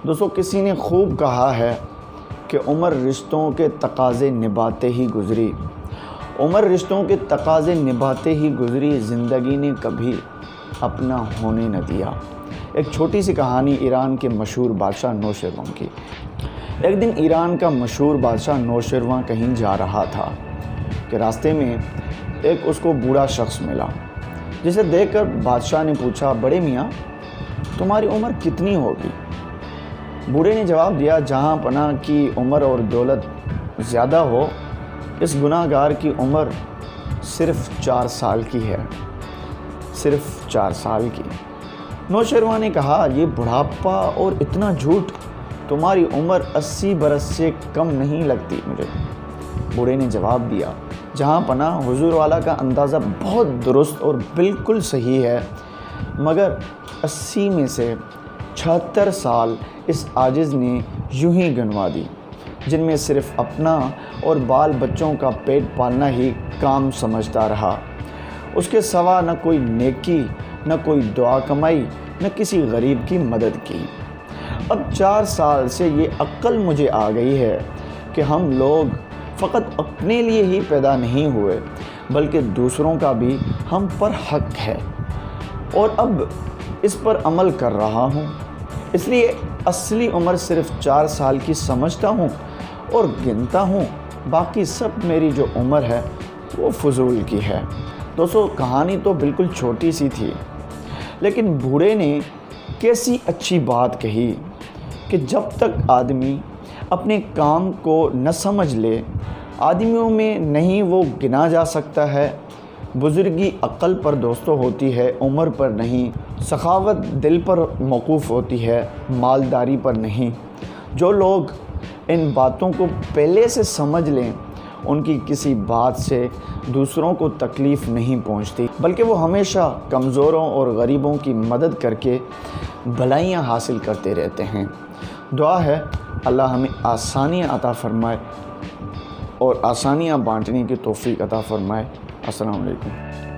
دوستو، کسی نے خوب کہا ہے کہ عمر رشتوں کے تقاضے نبھاتے ہی گزری، عمر رشتوں کے تقاضے نبھاتے ہی گزری، زندگی نے کبھی اپنا ہونے نہ دیا۔ ایک چھوٹی سی کہانی ایران کے مشہور بادشاہ نوشیروان کی۔ ایک دن ایران کا مشہور بادشاہ نوشیروان کہیں جا رہا تھا کہ راستے میں ایک اس کو بوڑھا شخص ملا، جسے دیکھ کر بادشاہ نے پوچھا، بڑے میاں تمہاری عمر کتنی ہوگی؟ بوڑھے نے جواب دیا، جہاں پناہ کی عمر اور دولت زیادہ ہو، اس گناہ گار کی عمر صرف 4 سال کی ہے، صرف 4 سال کی۔ نوشیروان نے کہا، یہ بڑھاپا اور اتنا جھوٹ، تمہاری عمر 80 برس سے کم نہیں لگتی مجھے۔ بوڑھے نے جواب دیا، جہاں پناہ حضور والا کا اندازہ بہت درست اور بالکل صحیح ہے، مگر 80 میں سے 76 سال اس عاجز نے یوں ہی گنوا دی، جن میں صرف اپنا اور بال بچوں کا پیٹ پالنا ہی کام سمجھتا رہا، اس کے سوا نہ کوئی نیکی، نہ کوئی دعا کمائی، نہ کسی غریب کی مدد کی۔ اب 4 سال سے یہ عقل مجھے آ گئی ہے کہ ہم لوگ فقط اپنے لیے ہی پیدا نہیں ہوئے، بلکہ دوسروں کا بھی ہم پر حق ہے، اور اب اس پر عمل کر رہا ہوں، اس لیے اصلی عمر صرف 4 سال کی سمجھتا ہوں اور گنتا ہوں، باقی سب میری جو عمر ہے وہ فضول کی ہے۔ دوستو، کہانی تو بالکل چھوٹی سی تھی، لیکن بوڑھے نے کیسی اچھی بات کہی کہ جب تک آدمی اپنے کام کو نہ سمجھ لے، آدمیوں میں نہیں وہ گنا جا سکتا ہے۔ بزرگی عقل پر دوستو ہوتی ہے، عمر پر نہیں۔ سخاوت دل پر موقوف ہوتی ہے، مالداری پر نہیں۔ جو لوگ ان باتوں کو پہلے سے سمجھ لیں، ان کی کسی بات سے دوسروں کو تکلیف نہیں پہنچتی، بلکہ وہ ہمیشہ کمزوروں اور غریبوں کی مدد کر کے بھلائیاں حاصل کرتے رہتے ہیں۔ دعا ہے اللہ ہمیں آسانیاں عطا فرمائے اور آسانیاں بانٹنے کی توفیق عطا فرمائے۔ السلام علیکم۔